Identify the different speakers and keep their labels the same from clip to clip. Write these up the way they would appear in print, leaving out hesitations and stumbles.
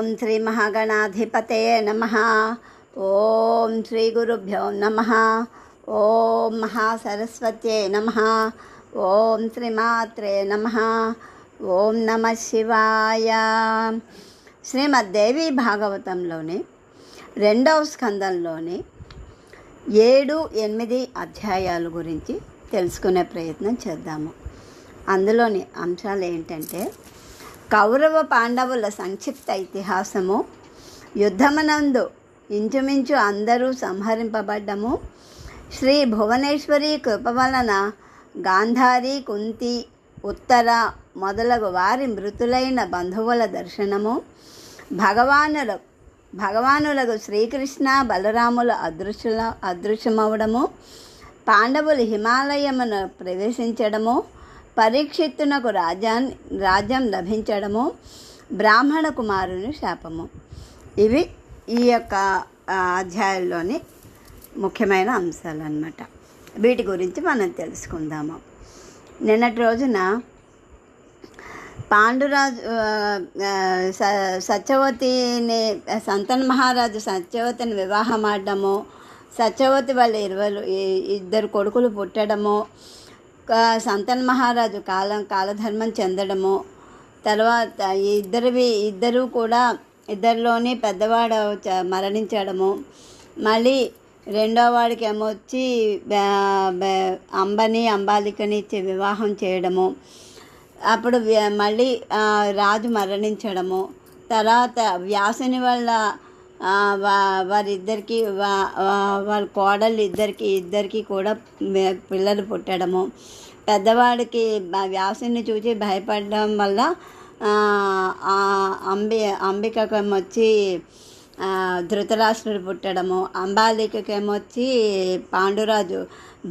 Speaker 1: ఓం శ్రీ మహాగణాధిపతయే నమః. ఓం శ్రీ గురుభ్యో నమః. ఓం మహాసరస్వత్యై నమః. ఓం శ్రీమాత్రే నమః. ఓం నమః శివాయ. శ్రీమద్దేవి భాగవతంలోని 2వ స్కందంలోని 7, 8 అధ్యాయాల గురించి తెలుసుకునే ప్రయత్నం చేద్దాము. అందులోని అంశాలు ఏంటంటే, కౌరవ పాండవుల సంక్షిప్త ఇతిహాసము, యుద్ధమునందు ఇంచుమించు అందరూ సంహరింపబడ్డము, శ్రీ భువనేశ్వరి కృప వలన గాంధారి, కుంతి, ఉత్తర మొదలగు వారి మృతులైన బంధువుల దర్శనము, భగవానులకు శ్రీకృష్ణ బలరాముల అదృశ్యమవడము, పాండవులు హిమాలయమును ప్రవేశించడము, పరీక్షిత్తునకు రాజ్యం లభించడము, బ్రాహ్మణ కుమారుని శాపము. ఇవి ఈ యొక్క అధ్యాయంలోని ముఖ్యమైన అంశాలు అన్నమాట. వీటి గురించి మనం తెలుసుకుందాము. నిన్నటి రోజున పాండురాజు సత్యవతిని, సంతన మహారాజు సత్యవతిని వివాహం ఆడడము, సత్యవతి వాళ్ళ 2 కొడుకులు పుట్టడము, సంతన మహారాజు కాలధర్మం చెందడము, తర్వాత ఇద్దరిలోని పెద్దవాడు మరణించడము, మళ్ళీ 2వ వాడికి ఏమొచ్చి అంబాలికని ఇచ్చి వివాహం చేయడము, అప్పుడు మళ్ళీ రాజు మరణించడము, తర్వాత వ్యాసుని వల్ల వారిద్దరికి వాళ్ళ కోడళ్ళు ఇద్దరికి కూడా పిల్లలు పుట్టడము, పెద్దవాడికి వ్యాసుని చూసి భయపడడం వల్ల అంబికకేమొచ్చి ధృతరాష్ట్రుడు పుట్టడము, అంబాలికకేమొచ్చి పాండురాజు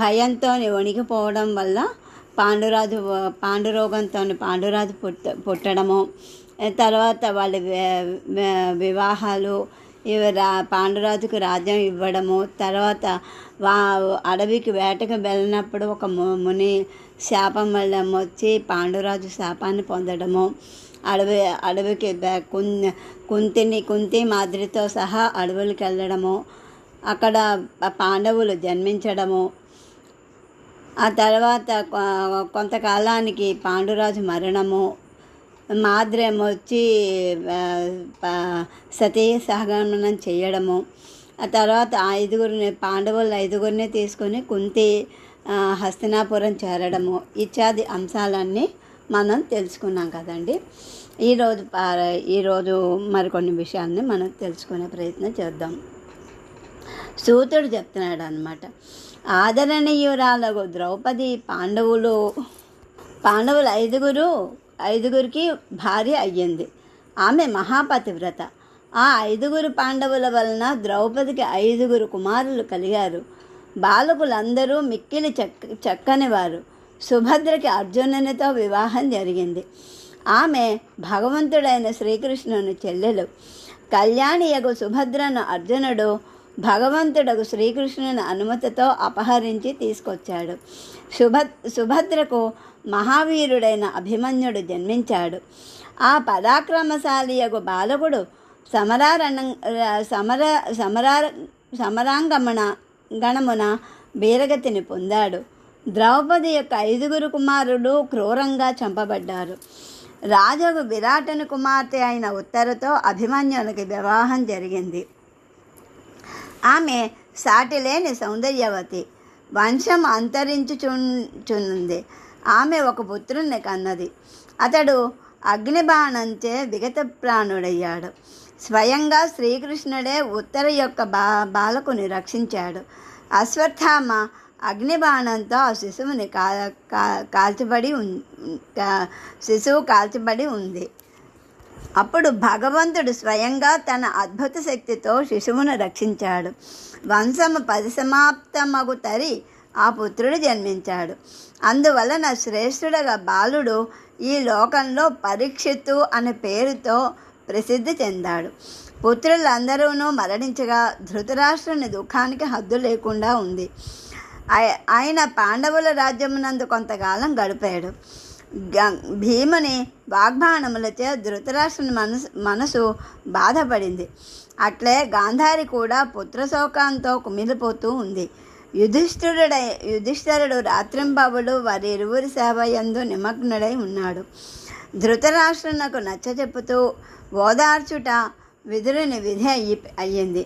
Speaker 1: భయంతో వణికిపోవడం వల్ల పాండురోగంతో పాండురాజు పుట్టడము, తర్వాత వాళ్ళ వివాహాలు, పాండురాజుకు రాజ్యం ఇవ్వడము, తర్వాత అడవికి వేటకు వెళ్ళినప్పుడు ఒక ముని శాపం వల్ల వచ్చి పాండురాజు శాపాన్ని పొందడము, అడవికి కుంతి మాదిరితో సహా అడవులకు వెళ్ళడము, అక్కడ పాండవులు జన్మించడము, ఆ తర్వాత కొంతకాలానికి పాండురాజు మరణము, మాద్రేమొచ్చి సతీ సహగమనం చేయడము, ఆ తర్వాత పాండవుల 5 తీసుకొని కుంతి హస్తినాపురం చేరడము, ఇత్యాది అంశాలన్నీ మనం తెలుసుకున్నాం కదండి. ఈరోజు మరికొన్ని విషయాన్ని మనం తెలుసుకునే ప్రయత్నం చేద్దాం. సూతుడు చెప్తున్నాడు అన్నమాట. ఆదరణీయురాలకు ద్రౌపది పాండవులు 5గురికి భార్య అయ్యింది. ఆమె మహాపతివ్రత. ఆ 5 పాండవుల వలన ద్రౌపదికి 5 కుమారులు కలిగారు. బాలకులందరూ మిక్కిలి చక్కనివారు. సుభద్రకి అర్జునునితో వివాహం జరిగింది. ఆమె భగవంతుడైన శ్రీకృష్ణుని చెల్లెలు. కళ్యాణియగు సుభద్రను అర్జునుడు భగవంతుడకు శ్రీకృష్ణుని అనుమతితో అపహరించి తీసుకొచ్చాడు. సుభద్రకు మహావీరుడైన అభిమన్యుడు జన్మించాడు. ఆ పరాక్రమశాలియగు బాలకుడు సమరాంగణమున వీరగతిని పొందాడు. ద్రౌపది యొక్క 5 కుమారులు క్రూరంగా చంపబడ్డారు. రాజుకు విరాటుని కుమార్తె అయిన ఉత్తరతో అభిమన్యునికి వివాహం జరిగింది. ఆమె సాటిలేని సౌందర్యవతి, వంశం అంతరించుచున్నది. ఆమె ఒక పుత్రుని కన్నది. అతడు అగ్నిబాణంచే విగత ప్రాణుడయ్యాడు. స్వయంగా శ్రీకృష్ణుడే ఉత్తర యొక్క బాలకుని రక్షించాడు. అశ్వత్థామ అగ్నిబాణంతో ఆ శిశువు కాల్చబడి ఉంది. అప్పుడు భగవంతుడు స్వయంగా తన అద్భుత శక్తితో శిశువును రక్షించాడు. వంశము పరిసమాప్తమగు తరి ఆ పుత్రుడు జన్మించాడు. అందువలన శ్రేష్ఠుడగా బాలుడు ఈ లోకంలో పరీక్షిత్తు అనే పేరుతో ప్రసిద్ధి చెందాడు. పుత్రులందరూ మరణించగా ధృతరాష్ట్రుని దుఃఖానికి హద్దు లేకుండా ఉంది. ఆయన పాండవుల రాజ్యమునందు కొంతకాలం గడిపాడు. భీముని వాగ్బాణములచే ధృతరాష్ట్రుని మనసు బాధపడింది. అట్లే గాంధారి కూడా పుత్రశోకంతో కుమిలిపోతూ ఉంది. యుధిష్ఠిరుడు రాత్రింబవలు వారి ఇరువురి సేవ యందు నిమగ్నుడై ఉన్నాడు. ధృతరాష్ట్రునకు నచ్చచెప్పుతూ ఓదార్చుట విదురుని విధి అయ్యింది.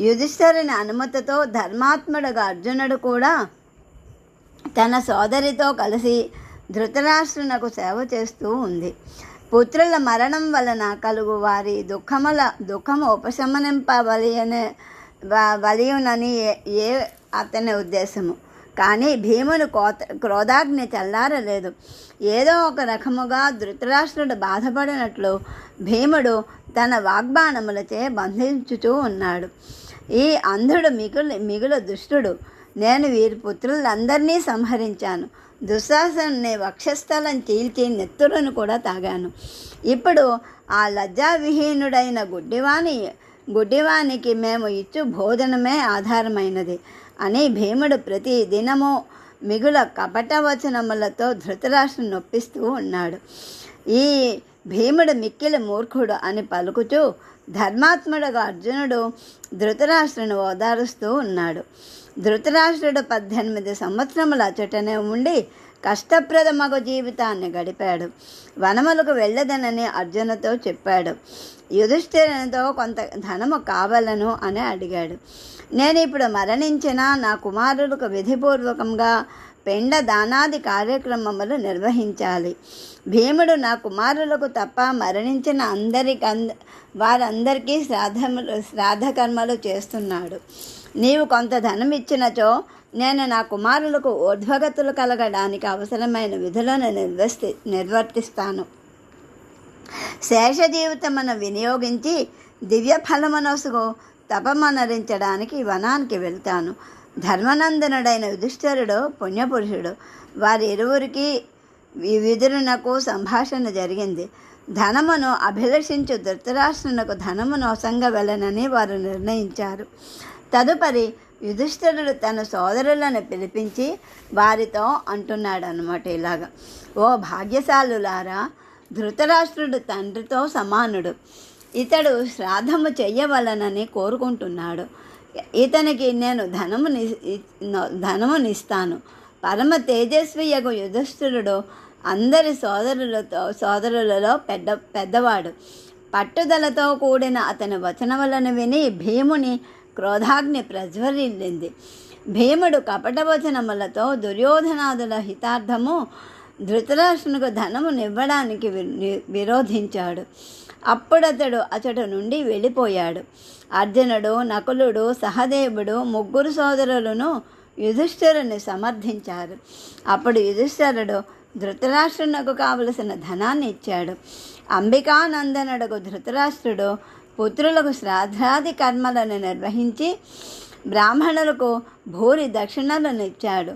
Speaker 1: యుధిష్ఠిరుని అనుమతితో ధర్మాత్ముడుగా అర్జునుడు కూడా తన సోదరితో కలిసి ధృతరాష్ట్రునకు సేవ చేస్తూ ఉంది. పుత్రుల మరణం వలన కలుగు వారి దుఃఖము ఉపశమనింపవలయునని అతని ఉద్దేశము. కానీ భీముని క్రోధాగ్ని చల్లారలేదు. ఏదో ఒక రకముగా ధృతరాష్ట్రుడు బాధపడినట్లు భీముడు తన వాగ్బాణములచే బంధించుతూ ఉన్నాడు. ఈ అంధుడు మిగులు దుష్టుడు. నేను వీరి పుత్రులందరినీ సంహరించాను. దుశ్శాసనుని వక్షస్థలం చీల్చి నెత్తురును కూడా తాగాను. ఇప్పుడు ఆ లజ్జావిహీనుడైన గుడ్డివానికి మేము ఇచ్చు భోజనమే ఆధారమైనది అని భీముడు ప్రతి దినము మిగుల కపటవచనములతో ధృతరాష్ట్రుని నొప్పిస్తూ ఉన్నాడు. ఈ భీముడు మిక్కిలి మూర్ఖుడు అని పలుకుతూ ధర్మాత్ముడుగా అర్జునుడు ధృతరాష్ట్రుని ఓదారుస్తూ ఉన్నాడు. ధృతరాష్ట్రుడు 18 సంవత్సరముల అచటనే ఉండి కష్టప్రదమగు జీవితాన్ని గడిపాడు. వనములకు వెళ్ళదనని అర్జునుతో చెప్పాడు. యుధిష్ఠిరునితో కొంత ధనము కావాలను అని అడిగాడు. నేను ఇప్పుడు మరణించిన నా కుమారులకు విధిపూర్వకంగా పిండ దానాది కార్యక్రమములు నిర్వహించాలి. భీముడు నా కుమారులకు తప్ప మరణించిన వారందరికీ శ్రాద్ధకర్మలు చేస్తున్నాడు. నీవు కొంత ధనం ఇచ్చినచో నేను నా కుమారులకు ఊర్ధ్వగతులు కలగడానికి అవసరమైన విధులను నిర్వర్తిస్తాను. శేష జీవితమును వినియోగించి దివ్య ఫలమునొసుగు తపమనరించడానికి వనానికి వెళ్తాను. ధర్మనందనుడైన యుధిష్ఠిరుడు పుణ్యపురుషుడు. వారి ఇరువురికి విదురునకు సంభాషణ జరిగింది. ధనమును అభిలషించు ధృతరాష్ట్రునకు ధనమును నొసంగా వెళ్ళనని వారు నిర్ణయించారు. తదుపరి యుధిష్ఠిరుడు తన సోదరులను పిలిపించి వారితో అంటున్నాడు అన్నమాట ఇలాగా: ఓ భాగ్యశాలులారా, ధృతరాష్ట్రుడు తండ్రితో సమానుడు. ఇతడు శ్రాద్ధము చెయ్యవలనని కోరుకుంటున్నాడు. ఇతనికి నేను ధనమునిస్తాను. పరమ తేజస్వియగు యుధిష్ఠిరుడు అందరి సోదరులలో పెద్దవాడు. పట్టుదలతో కూడిన అతని వచనములను విని భీముని క్రోధాగ్ని ప్రజ్వరిల్లింది. భీముడు కపటవచనములతో దుర్యోధనాదుల హితార్థము ధృతరాష్ట్రునికి ధనమునివ్వడానికి విరోధించాడు. అప్పుడతడు అచట నుండి వెళ్ళిపోయాడు. అర్జునుడు, నకులుడు, సహదేవుడు 3 సోదరులను యుధిష్ఠిరుని సమర్థించారు. అప్పుడు యుధిష్ఠిరుడు ధృతరాష్ట్రునకు కావలసిన ధనాన్ని ఇచ్చాడు. అంబికానందనుడకు ధృతరాష్ట్రుడు పుత్రులకు శ్రాద్ధాది కర్మలను నిర్వహించి బ్రాహ్మణులకు భూరి దక్షిణలను ఇచ్చాడు.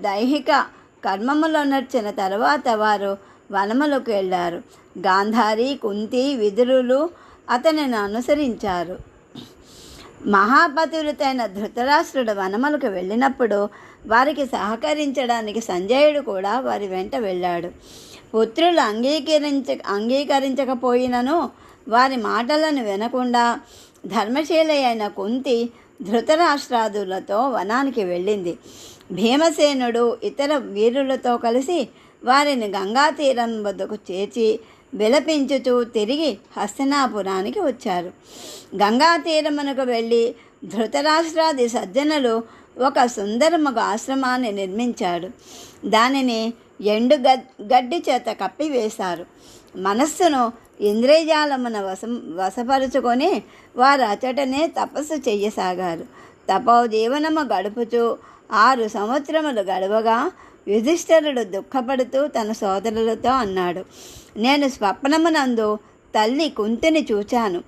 Speaker 1: దైహిక కర్మములో నడిచిన తర్వాత వారు వనములకు వెళ్ళారు. గాంధారి, కుంతి, విదురులు అతనిని అనుసరించారు. మహాపతివ్రతైన ధృతరాష్ట్రుడు వనములకు వెళ్ళినప్పుడు వారికి సహకరించడానికి సంజయుడు కూడా వారి వెంట వెళ్ళాడు. పుత్రులు అంగీకరించకపోయినను వారి మాటలను వినకుండా ధర్మశీల అయిన కుంతి ధృతరాష్ట్రాదులతో వనానికి వెళ్ళింది. భీమసేనుడు ఇతర వీరులతో కలిసి వారిని గంగా తీరం వద్దకు చేర్చి విలపించుతూ తిరిగి హస్తినాపురానికి వచ్చారు. గంగా తీరమునకు వెళ్ళి ధృతరాష్ట్రాది సజ్జనులు ఒక సుందరముగా ఆశ్రమాన్ని నిర్మించాడు. దానిని ఎండు గడ్డి చేత కప్పివేశారు. మనస్సును ఇంద్రియజాలమున వశపరుచుకొని వారు అచటనే తపస్సు చెయ్యసాగారు. తపోజీవనము గడుపుచూ 6 సంవత్సరములు గడవగా యుధిష్ఠిరుడు దుఃఖపడుతూ తన సోదరులతో అన్నాడు: నేను స్వప్నమునందు తల్లి కుంతిని చూచాను.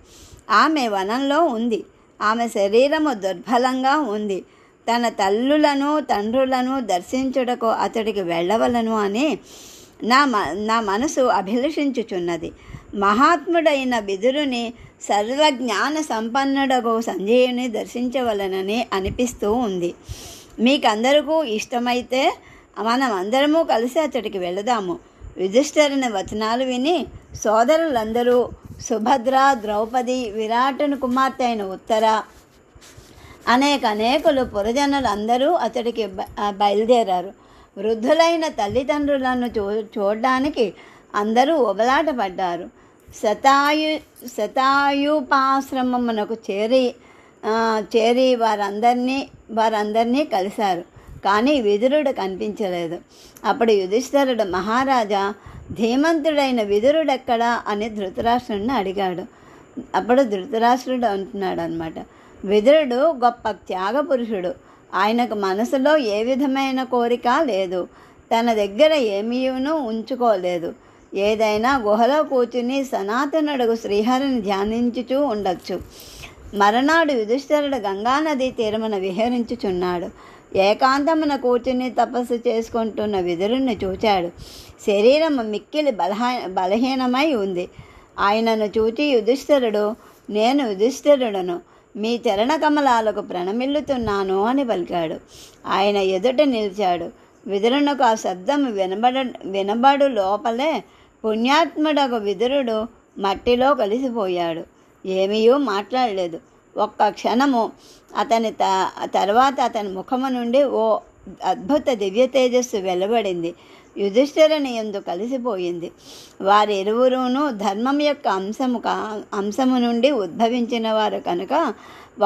Speaker 1: ఆమె వనంలో ఉంది. ఆమె శరీరము దుర్బలంగా ఉంది. తన తల్లులను తండ్రులను దర్శించుటకు అతడికి వెళ్ళవలను అని నా మనసు అభిలషించుచున్నది. మహాత్ముడైన విదురుని సర్వజ్ఞాన సంపన్నుడగు సంజయుని దర్శించవలనని అనిపిస్తూ ఉంది. మీకందరికీ ఇష్టమైతే మనం అందరము కలిసి అతడికి వెళదాము. యుధిష్ఠిరుని వచనాలు విని సోదరులందరూ సుభద్ర, ద్రౌపది, విరాటుని కుమార్తె అయిన ఉత్తర అనేకులు పురజనులు అందరూ అతడికి బయలుదేరారు. వృద్ధులైన తల్లిదండ్రులను చూడడానికి అందరూ ఉబలాట పడ్డారు. శతాయుపాశ్రమమునకు చేరి వారందరినీ కలిశారు. కానీ విదురుడు కనిపించలేదు. అప్పుడు యుధిష్ఠిరుడు, మహారాజా, ధీమంతుడైన విదురుడెక్కడా అని ధృతరాష్ట్రుడిని అడిగాడు. అప్పుడు ధృతరాష్ట్రుడు అంటున్నాడు అనమాట, విదురుడు గొప్ప త్యాగపురుషుడు. ఆయనకు మనసులో ఏ విధమైన కోరిక లేదు. తన దగ్గర ఏమీను ఉంచుకోలేదు. ఏదైనా గుహలో కూర్చుని సనాతనుడు శ్రీహరిని ధ్యానించుచూ ఉండొచ్చు. మరనాడు యుధిష్ఠిరుడు గంగానదీ తీరమున విహరించుచున్నాడు. ఏకాంతమున కూర్చుని తపస్సు చేసుకుంటున్న విదురుణ్ణి చూచాడు. శరీరం మిక్కిలి బలహీనమై ఉంది. ఆయనను చూచి యుధిష్ఠిరుడు, నేను యుధిష్ఠిరుడను, మీ చరణ కమలాలకు ప్రణమిల్లుతున్నాను అని పలికాడు. ఆయన ఎదుట నిలిచాడు. విదురునకు ఆ శబ్దం వినబడు లోపలే పుణ్యాత్ముడకు విదురుడు మట్టిలో కలిసిపోయాడు. ఏమీయూ మాట్లాడలేదు. ఒక్క క్షణము తర్వాత అతని ముఖము నుండి ఓ అద్భుత దివ్య తేజస్సు వెలువడింది. యుధిష్ఠిరుని యందు కలిసిపోయింది. వారిరువురును ధర్మం యొక్క అంశము నుండి ఉద్భవించిన వారు కనుక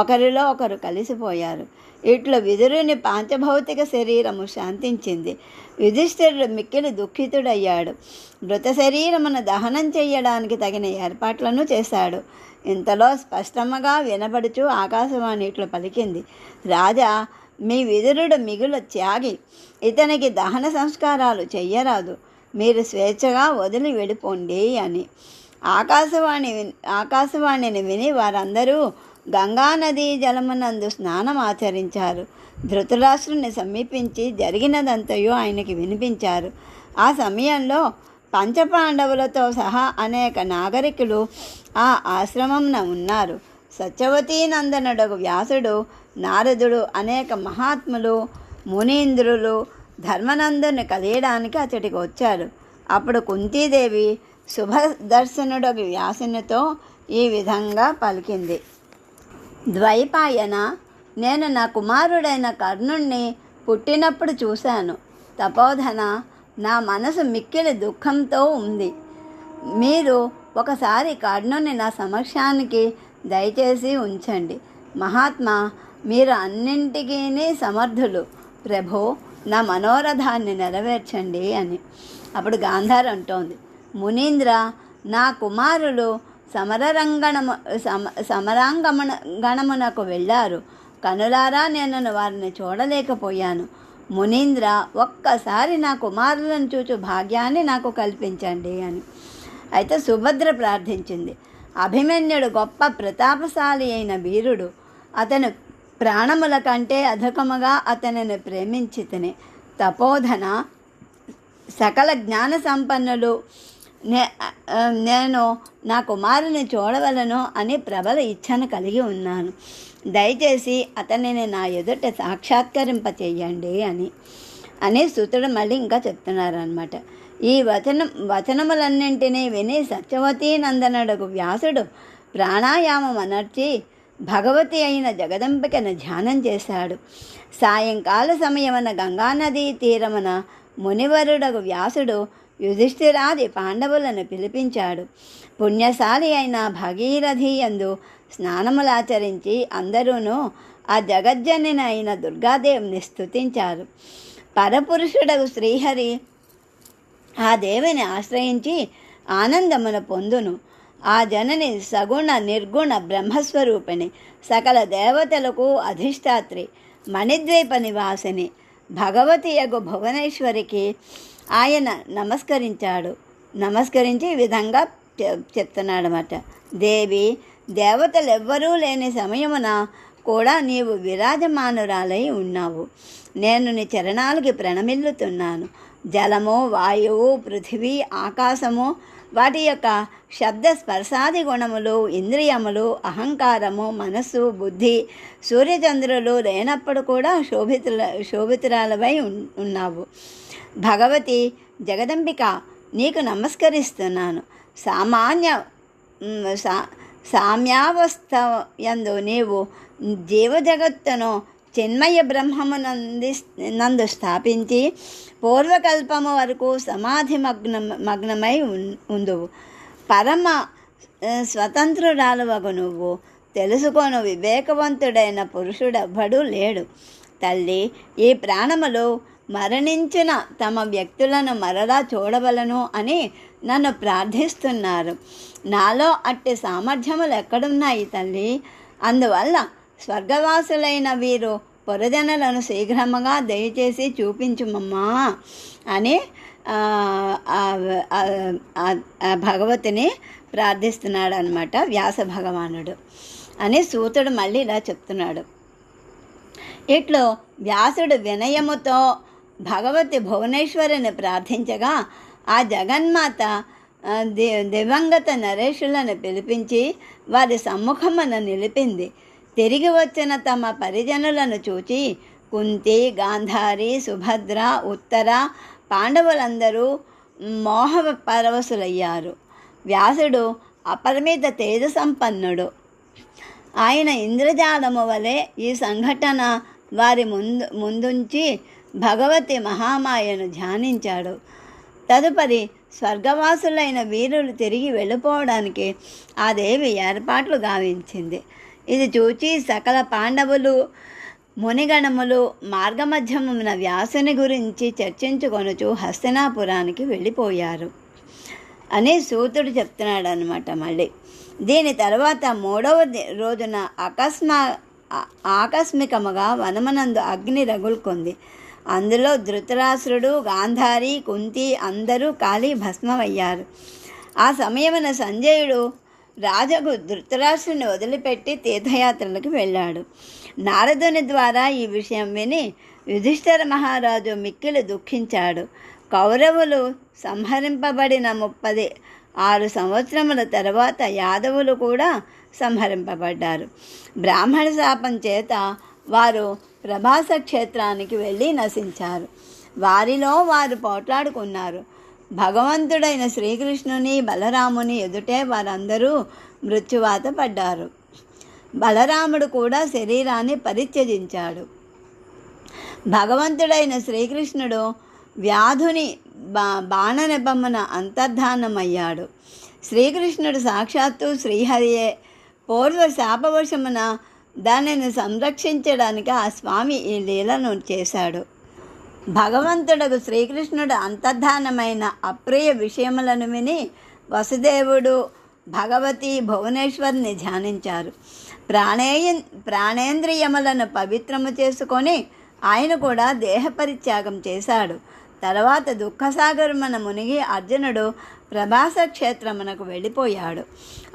Speaker 1: ఒకరిలో ఒకరు కలిసిపోయారు. ఇట్లు విదురుని పాంచభౌతిక శరీరము శాంతించింది. యుధిష్ఠిరుడు మిక్కిలి దుఃఖితుడయ్యాడు. మృత శరీరమును దహనం చేయడానికి తగిన ఏర్పాట్లను చేశాడు. ఇంతలో స్పష్టముగా వినబడుచు ఆకాశవాణి ఇట్లు పలికింది, రాజా, మీ విదురుడు మిగులు త్యాగి. ఇతనికి దహన సంస్కారాలు చెయ్యరాదు. మీరు స్వేచ్ఛగా వదిలి వెళ్ళిపోండి అని. ఆకాశవాణిని విని వారందరూ గంగానదీ జలమునందు స్నానం ఆచరించారు. ధృతరాష్ట్రుని సమీపించి జరిగినదంతయో ఆయనకి వినిపించారు. ఆ సమయంలో పంచపాండవులతో సహా అనేక నాగరికులు ఆ ఆశ్రమంన ఉన్నారు. సత్యవతీ నందనుడగు వ్యాసుడు, నారదుడు, అనేక మహాత్ములు, మునీంద్రులు ధర్మనందుని కలియడానికి అతడికి వచ్చారు. అప్పుడు కుంతీదేవి శుభదర్శనుడగు వ్యాసునితో ఈ విధంగా పలికింది, ద్వైపాయన, నేను నా కుమారుడైన కర్ణుణ్ణి పుట్టినప్పుడు చూశాను. తపోధన, నా మనసు మిక్కిలి దుఃఖంతో ఉంది. మీరు ఒకసారి కర్ణుని నా సమక్షానికి దయచేసి ఉంచండి. మహాత్మా, మీరు అన్నింటికీ సమర్థులు. ప్రభో, నా మనోరథాన్ని నెరవేర్చండి అని. అప్పుడు గాంధార్ అంటోంది, మునీంద్ర, నా కుమారులు సమరాంగణమునకు వెళ్ళారు. కనులారా నేను వారిని చూడలేకపోయాను. మునీంద్ర, ఒక్కసారి నా కుమారులను చూచు భాగ్యాన్ని నాకు కల్పించండి అని. అయితే సుభద్ర ప్రార్థించింది. అభిమన్యుడు గొప్ప ప్రతాపశాలి అయిన వీరుడు. అతను ప్రాణముల కంటే అధికముగా అతనిని ప్రేమించితిని. తపోధన, సకల జ్ఞాన సంపన్నులు నేను నా కుమారుని చూడవలను అని ప్రబల ఇచ్ఛను కలిగి ఉన్నాను. దయచేసి అతనిని నా ఎదుట సాక్షాత్కరింపచేయండి అని సుతుడు మళ్ళీ ఇంకా చెప్తున్నారనమాట. ఈ వచనములన్నింటినీ విని సత్యవతీ నందనుడకు వ్యాసుడు ప్రాణాయామం అనర్చి భగవతి అయిన జగదంబికను ధ్యానం చేశాడు. సాయంకాల సమయమున గంగానదీ తీరమున మునివరుడగు వ్యాసుడు యుధిష్ఠిరాది పాండవులను పిలిపించాడు. పుణ్యశాలి అయిన భగీరథి యందు స్నానములాచరించి అందరూను ఆ జగజ్జనని అయిన దుర్గాదేవిని స్తుతించారు. పరపురుషుడగు శ్రీహరి ఆ దేవిని ఆశ్రయించి ఆనందమును పొందును. ఆ జనని సగుణ నిర్గుణ బ్రహ్మస్వరూపిణి, సకల దేవతలకు అధిష్టాత్రి, మణిద్వీప నివాసిని, భగవతి యగు భువనేశ్వరికి ఆయన నమస్కరించి ఈ విధంగా చెప్తున్నాడన్నమాట. దేవి, దేవతలెవ్వరూ లేని సమయమున కూడా నీవు విరాజమానురాలై ఉన్నావు. నేను నీ చరణాలకి ప్రణమిల్లుతున్నాను. జలము, వాయువు, పృథివీ, ఆకాశము వాటి యొక్క శబ్ద స్పర్శాది గుణములు, ఇంద్రియములు, అహంకారము, మనస్సు, బుద్ధి, సూర్యచంద్రులు లేనప్పుడు కూడా శోభితురాలవై ఉన్నావు. భగవతి జగదంబిక, నీకు నమస్కరిస్తున్నాను. సామ్యావస్థ యందు నీవు జీవజగత్తును చిన్మయ నందు స్థాపించి పూర్వకల్పము వరకు సమాధి మగ్నమై ఉందువు. పరమ స్వతంత్రురాలువగు నువ్వు. తెలుసుకొను, వివేకవంతుడైన పురుషుడెవ్వడూ లేడు. తల్లి, ఈ ప్రాణములు మరణించిన తమ వ్యక్తులను మరలా చూడవలను అని నన్ను ప్రార్థిస్తున్నారు. నాలో అట్టి సామర్థ్యములు ఎక్కడున్నాయి తల్లి? అందువల్ల స్వర్గవాసులైన వీరు పొరజనులను శీఘ్రముగా దయచేసి చూపించుమమ్మా అని భగవతిని ప్రార్థిస్తున్నాడు అనమాట వ్యాస భగవానుడు. అని సూతుడు మళ్ళీ ఇలా చెప్తున్నాడు. ఇట్లో వ్యాసుడు వినయముతో భగవతి భువనేశ్వరిని ప్రార్థించగా ఆ జగన్మాత దివంగత నరేషులను పిలిపించి వారి సమ్ముఖమున నిలిపింది. తిరిగి వచ్చిన తమ పరిజనులను చూచి కుంతి, గాంధారి, సుభద్ర, ఉత్తర పాండవులందరూ మోహ పరవశులయ్యారు. వ్యాసుడు అపరిమిత తేజ సంపన్నుడు. ఆయన ఇంద్రజాలము వలె ఈ సంఘటన వారి ముందుంచి భగవతి మహామాయను ధ్యానించాడు. తదుపరి స్వర్గవాసులైన వీరులు తిరిగి వెళ్ళిపోవడానికి ఆ దేవి ఏర్పాట్లు గావించింది. ఇది చూచి సకల పాండవులు, మునిగణములు మార్గమధ్యమున వ్యాసుని గురించి చర్చించుకొనుచు హస్తినాపురానికి వెళ్ళిపోయారు అని సూతుడు చెప్తున్నాడు అనమాట. మళ్ళీ దీని తర్వాత 3వ రోజున ఆకస్మికముగా వనమనందు అగ్ని రగులుకుంది. అందులో ధృతరాష్ట్రుడు, గాంధారి, కుంతి అందరూ కాలి భస్మమయ్యారు. ఆ సమయమున సంజయుడు రాజగు ధృతరాష్ట్రుని వదిలిపెట్టి తీర్థయాత్రలకు వెళ్ళాడు. నారదుని ద్వారా ఈ విషయం విని యుధిష్ఠిర మహారాజు మిక్కిలి దుఃఖించాడు. కౌరవులు సంహరింపబడిన 36 సంవత్సరముల తర్వాత యాదవులు కూడా సంహరింపబడ్డారు. బ్రాహ్మణ శాపం చేత వారు ప్రభాస క్షేత్రానికి వెళ్ళి నశించారు. వారిలో వారు పోట్లాడుకున్నారు. భగవంతుడైన శ్రీకృష్ణుని, బలరాముని ఎదుటే వారందరూ మృత్యువాత పడ్డారు. బలరాముడు కూడా శరీరాన్ని పరిత్యజించాడు. భగవంతుడైన శ్రీకృష్ణుడు వ్యాధుని బాణనెపమున అంతర్ధానమయ్యాడు. శ్రీకృష్ణుడు సాక్షాత్తు శ్రీహరియే. పూర్వ శాపవశమున దానిని సంరక్షించడానికి ఆ స్వామి ఈ లీలను చేశాడు. భగవంతుడు శ్రీకృష్ణుడు అంతర్ధానమైన అప్రియ విషయములను విని వసుదేవుడు, భగవతి, భువనేశ్వరిని ధ్యానించారు. ప్రాణేంద్రియములను పవిత్రము చేసుకొని ఆయన కూడా దేహపరిత్యాగం చేశాడు. తర్వాత దుఃఖసాగరమున మునిగి అర్జునుడు ప్రభాస క్షేత్రమునకు వెళ్ళిపోయాడు.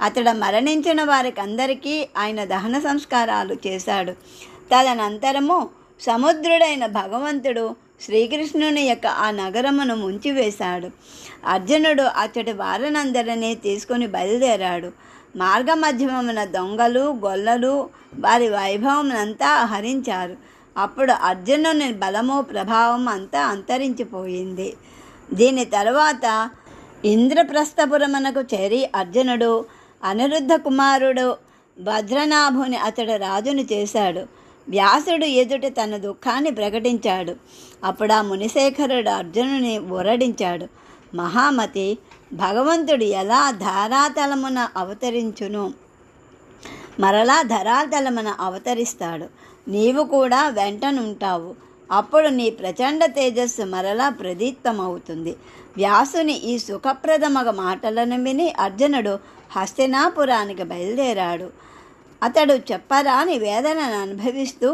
Speaker 1: అతడు మరణించిన వారికి అందరికీ ఆయన దహన సంస్కారాలు చేశాడు. తదనంతరము సముద్రుడైన భగవంతుడు శ్రీకృష్ణుని యొక్క ఆ నగరమును ముంచివేశాడు. అర్జునుడు అచ్చటి వారినందరినీ తీసుకుని బయలుదేరాడు. మార్గమధ్యమమున దొంగలు, గొల్లలు వారి వైభవమునంతా హరించారు. అప్పుడు అర్జునుని బలము, ప్రభావం అంతా అంతరించిపోయింది. దీని తరువాత ఇంద్రప్రస్థపురమునకు చేరి అర్జునుడు అనిరుద్ధ కుమారుడు వజ్రనాభుని అతడు రాజును చేశాడు. వ్యాసుడు ఎదుట తన దుఃఖాన్ని ప్రకటించాడు. అప్పుడు ఆ మునిశేఖరుడు అర్జునుని ఊరడించాడు. మహామతి, భగవంతుడు ఎలా ధారాతలమున అవతరించును, మరలా ధరాతలమున అవతరిస్తాడు. నీవు కూడా వెంటనుంటావు. అప్పుడు నీ ప్రచండ తేజస్సు మరలా ప్రదీప్తమవుతుంది. వ్యాసుని ఈ సుఖప్రదమగ మాటలను విని అర్జునుడు హస్తినాపురానికి బయలుదేరాడు. అతడు చెప్పరాని వేదనను అనుభవిస్తూ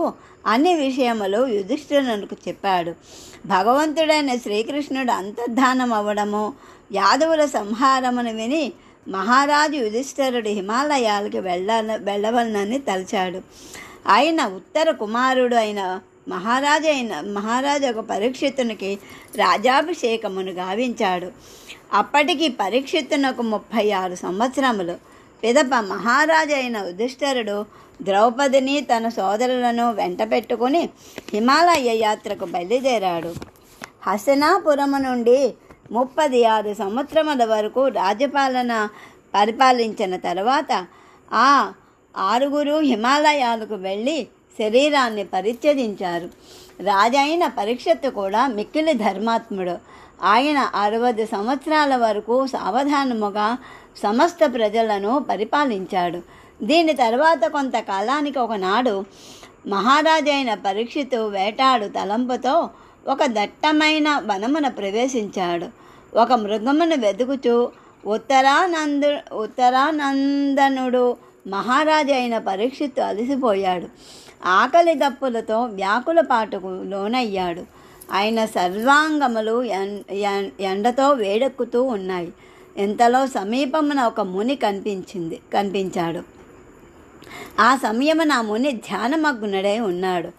Speaker 1: అన్ని విషయములు యుధిష్ఠిరునికి చెప్పాడు. భగవంతుడైన శ్రీకృష్ణుడు అంతర్ధానం అవ్వడము, యాదవుల సంహారమును విని మహారాజు యుధిష్ఠిరుడు హిమాలయాలకు వెళ్ళవలనని తలచాడు. ఆయన ఉత్తర కుమారుడు అయిన మహారాజు ఒక పరీక్షితునికి రాజాభిషేకమును గావించాడు. అప్పటికి పరీక్షిత్తునకు 36 సంవత్సరములు. పిదప మహారాజు అయిన యుధిష్ఠిరుడు ద్రౌపదిని తన సోదరులను వెంట పెట్టుకుని హిమాలయ యాత్రకు బయలుదేరాడు. హస్తినాపురము నుండి 36 సంవత్సరముల వరకు పరిపాలించిన తర్వాత ఆ 6 హిమాలయాలకు వెళ్ళి శరీరాన్ని పరిత్యజించారు. రాజైన పరీక్షిత్తు కూడా మిక్కిలి ధర్మాత్ముడు. ఆయన 60 సంవత్సరాల వరకు సావధానముగా సమస్త ప్రజలను పరిపాలించాడు. దీని తర్వాత కొంతకాలానికి ఒకనాడు మహారాజైన పరీక్షిత్తు వేటాడు తలంపుతో ఒక దట్టమైన వనమున ప్రవేశించాడు. ఒక మృగమును వెతుకుచూ ఉత్తరానందనుడు మహారాజు అయిన పరీక్షిత్తు అలసిపోయాడు. ఆకలి దప్పులతో వ్యాకుల పాటుకు లోనయ్యాడు. ఆయన సర్వాంగములు ఎండతో వేడెక్కుతూ ఉన్నాయి. ఇంతలో సమీపమున ఒక ముని కనిపించాడు. ఆ సమయమున ఆ ముని ధ్యానమగ్నుడై ఉన్నాడు.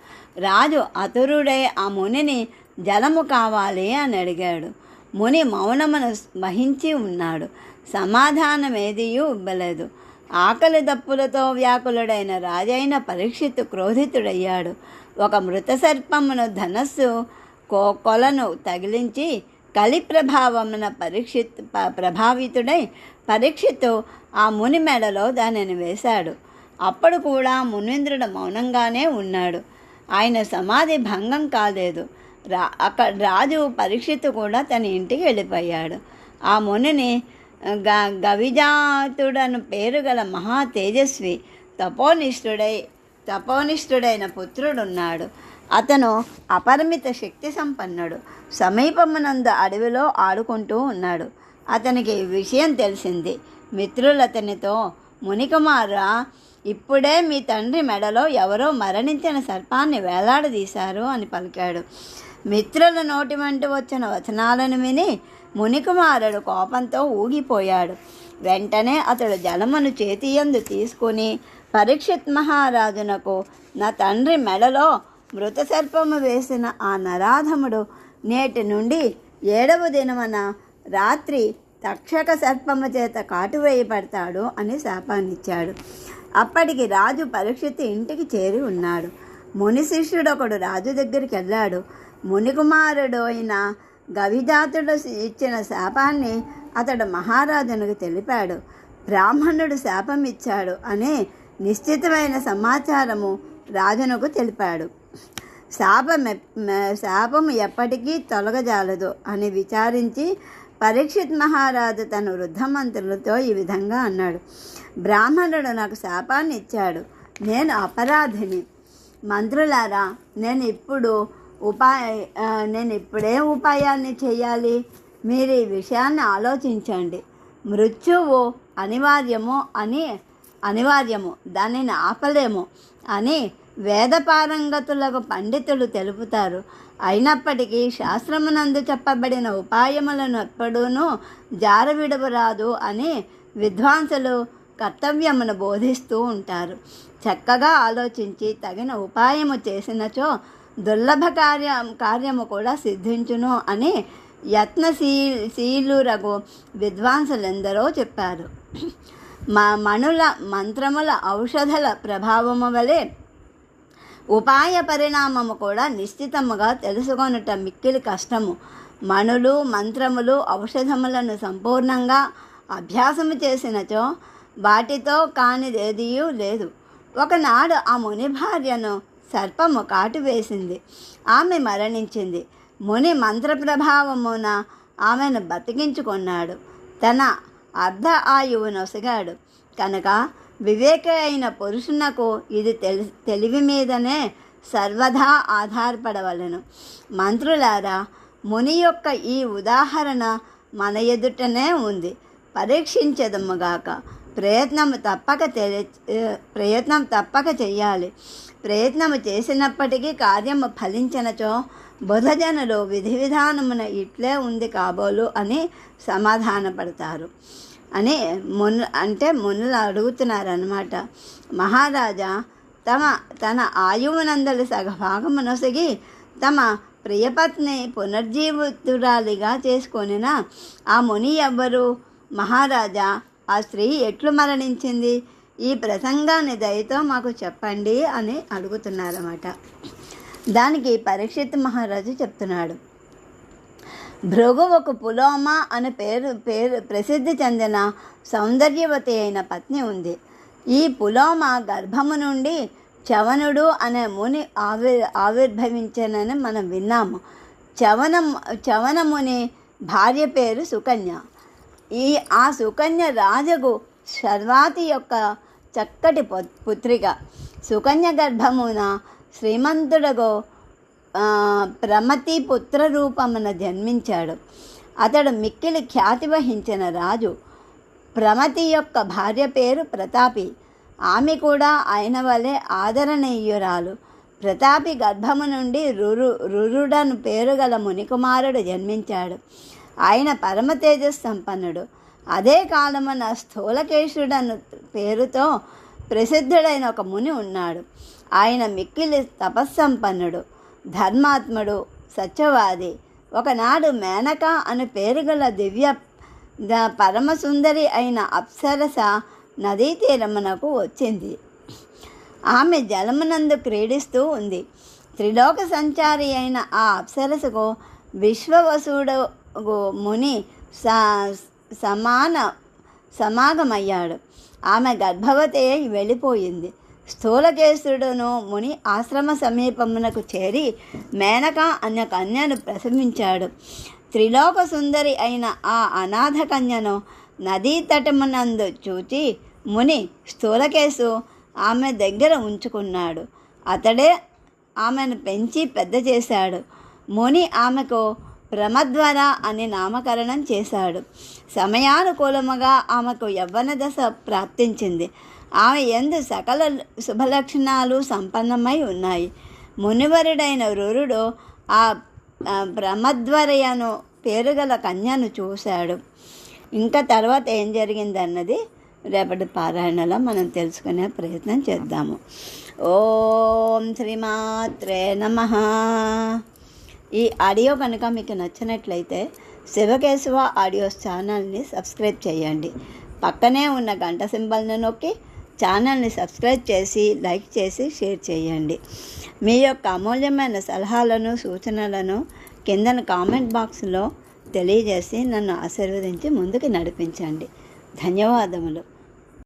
Speaker 1: రాజు అతురుడై ఆ మునిని జలము కావాలి అని అడిగాడు. ముని మౌనమును వహించి ఉన్నాడు. సమాధానమేదియూ ఇవ్వలేదు. ఆకలి దప్పులతో వ్యాకులుడైన రాజైన పరీక్షిత్తు క్రోధితుడయ్యాడు. ఒక మృత సర్పమును ధనస్సు కొలను తగిలించి కలి ప్రభావమున ప్రభావితుడై పరీక్షిత్తు ఆ ముని మెడలో దానిని వేశాడు. అప్పుడు కూడా మునీంద్రుడు మౌనంగానే ఉన్నాడు. ఆయన సమాధి భంగం కాలేదు. రాజు పరీక్షిత్తు కూడా తన ఇంటికి వెళ్ళిపోయాడు. ఆ మునిని గవిజాతుడను పేరు గల మహా తేజస్వి తపోనిష్ఠుడైన పుత్రుడున్నాడు. అతను అపరిమిత శక్తి సంపన్నుడు. సమీపమునందు అడవిలో ఆడుకుంటూ ఉన్నాడు. అతనికి ఈ విషయం తెలిసింది. మిత్రులు అతనితో, మునికుమారా, ఇప్పుడే మీ తండ్రి మెడలో ఎవరో మరణించిన సర్పాన్ని వేలాడదీశారు అని పలికాడు. మిత్రుల నోటి వెంట వచ్చిన వచనాలను విని మునికుమారుడు కోపంతో ఊగిపోయాడు. వెంటనే అతడు జలమును చేతియందు తీసుకుని పరీక్షిత్ మహారాజునకు, నా తండ్రి మెడలో మృత సర్పము వేసిన ఆ నరాధముడు నేటి నుండి 7వ దినమున రాత్రి తక్షక సర్పము చేత కాటువేయబడతాడు అని శాపాన్నిచ్చాడు. అప్పటికి రాజు పరీక్షిత్తు ఇంటికి చేరి ఉన్నాడు. ముని శిష్యుడొకడు రాజు దగ్గరికి వెళ్ళాడు. మునికుమారుడు అయిన గవిజాతుడు ఇచ్చిన శాపాన్ని అతడు మహారాజునకు తెలిపాడు. బ్రాహ్మణుడు శాపం ఇచ్చాడు అనే నిశ్చితమైన సమాచారము రాజునకు తెలిపాడు. శాపము ఎప్పటికీ తొలగజాలదు అని విచారించి పరీక్షిత్ మహారాజు తన వృద్ధ మంత్రులతో ఈ విధంగా అన్నాడు. బ్రాహ్మణుడు నాకు శాపాన్ని ఇచ్చాడు. నేను అపరాధిని. మంత్రులారా, నేను ఇప్పుడే ఉపాయాన్ని చేయాలి. మీరు ఈ విషయాన్ని ఆలోచించండి. మృత్యువు అనివార్యము, దానిని ఆపలేము అని వేదపారంగతులకు పండితులు తెలుపుతారు. అయినప్పటికీ శాస్త్రమునందు చెప్పబడిన ఉపాయములను ఎప్పుడూనూ జారవిడవరాదు అని విద్వాంసులు కర్తవ్యమును బోధిస్తూ ఉంటారు. చక్కగా ఆలోచించి తగిన ఉపాయము చేసినచో దుర్లభ కార్యము కూడా సిద్ధించును అని యత్నశీలురగు విద్వాంసులెందరో చెప్పారు. మణుల మంత్రముల ఔషధల ప్రభావము వలె ఉపాయ పరిణామము కూడా నిశ్చితముగా తెలుసుకొనుట మిక్కిలి కష్టము. మణులు, మంత్రములు, ఔషధములను సంపూర్ణంగా అభ్యాసము చేసినచో వాటితో కానిదేదియూ లేదు. ఒకనాడు ఆ ముని భార్యను సర్పము కాటువేసింది. ఆమె మరణించింది. ముని మంత్ర ప్రభావమున ఆమెను బతికించుకున్నాడు. తన అర్ధ ఆయువు నొసగాడు కనుక వివేక అయిన పురుషునకు ఇది తెలివి మీదనే సర్వదా ఆధారపడవలను. మంత్రులారా, ముని యొక్క ఈ ఉదాహరణ మన ఎదుటనే ఉంది. పరీక్షించదముగాక. ప్రయత్నం తప్పక చేయాలి. ప్రయత్నము చేసినప్పటికీ కార్యము ఫలించినచో బుధజనులు విధి విధానమున ఇట్లే ఉంది కాబోలు అని సమాధానపడతారు అని మునులు అడుగుతున్నారన్నమాట. మహారాజా తన ఆయువునందలి సగభాగమునొసగి తమ ప్రియపత్ని పునర్జీవితురాలిగా చేసుకొనిన ఆ ముని ఎవ్వరు? మహారాజా, ఆ స్త్రీ ఎట్లు మరణించింది? ఈ ప్రసంగాన్ని దయతో మాకు చెప్పండి అని అడుగుతున్నారన్నమాట. దానికి పరీక్షిత్ మహారాజు చెప్తున్నాడు. భృగువుకు పులోమ అనే పేరు ప్రసిద్ధి చెందిన సౌందర్యవతి అయిన పత్ని ఉంది. ఈ పులోమ గర్భము నుండి చవనుడు అనే ముని ఆవిర్భవించానని మనం విన్నాము. చవనముని భార్య పేరు సుకన్య. ఆ సుకన్య రాజుకు శర్వాతి యొక్క చక్కటి పుత్రిక. సుకన్య గర్భమున శ్రీమంతుడగు ప్రమతి పుత్ర రూపమున జన్మించాడు. అతడు మిక్కిలి ఖ్యాతి వహించిన రాజు. ప్రమతి యొక్క భార్య పేరు ప్రతాపి. ఆమె కూడా ఆయన వలె ఆదరణీయురాలు. ప్రతాపి గర్భము నుండి రురుడను పేరు గల మునికుమారుడు జన్మించాడు. ఆయన పరమ తేజస్ సంపన్నుడు. అదే కాలమున స్థూలకేశుడను పేరుతో ప్రసిద్ధుడైన ఒక ముని ఉన్నాడు. ఆయన మిక్కిలి తపస్సంపన్నుడు, ధర్మాత్ముడు, సత్యవాది. ఒకనాడు మేనక అను పేరు గల దివ్య పరమసుందరి అయిన అప్సరస నదీ తీరమునకు వచ్చింది. ఆమె జలమునందు క్రీడిస్తూ ఉంది. త్రిలోక సంచారి అయిన ఆ అప్సరసకు విశ్వవసుడు ముని సమాగమయ్యాడు. ఆమె గర్భవతి అయి వెళ్ళిపోయింది. స్థూలకేశుడును ముని ఆశ్రమ సమీపమునకు చేరి మేనక అన్న కన్యను ప్రసవించాడు. త్రిలోక సుందరి అయిన ఆ అనాథ కన్యను నదీ తటమునందు చూచి ముని స్థూలకేశు ఆమె దగ్గర ఉంచుకున్నాడు. అతడే ఆమెను పెంచి పెద్ద చేశాడు. ముని ఆమెకు ప్రమద్వర అని నామకరణం చేశాడు. సమయానుకూలముగా ఆమెకు యవ్వన దశ ప్రాప్తించింది. ఆమె యందు సకల శుభలక్షణాలు సంపన్నమై ఉన్నాయి. మునివరుడైన రురుడు ఆ ప్రమద్వరయను పేరుగల కన్యను చూశాడు. ఇంకా తర్వాత ఏం జరిగిందన్నది రేపటి పారాయణలో మనం తెలుసుకునే ప్రయత్నం చేద్దాము. ఓం శ్రీమాత్రే నమః. ఈ ఆడియో కనుక మీకు నచ్చినట్లయితే శివకేశవ ఆడియోస్ ఛానల్ని సబ్స్క్రైబ్ చేయండి. పక్కనే ఉన్న గంట సింబల్ని నొక్కి ఛానల్ని సబ్స్క్రైబ్ చేసి లైక్ చేసి షేర్ చేయండి. మీ యొక్క అమూల్యమైన సలహాలను సూచనలను కిందన కామెంట్ బాక్స్లో తెలియజేసి నన్ను ఆశీర్వదించి ముందుకు నడిపించండి. ధన్యవాదములు.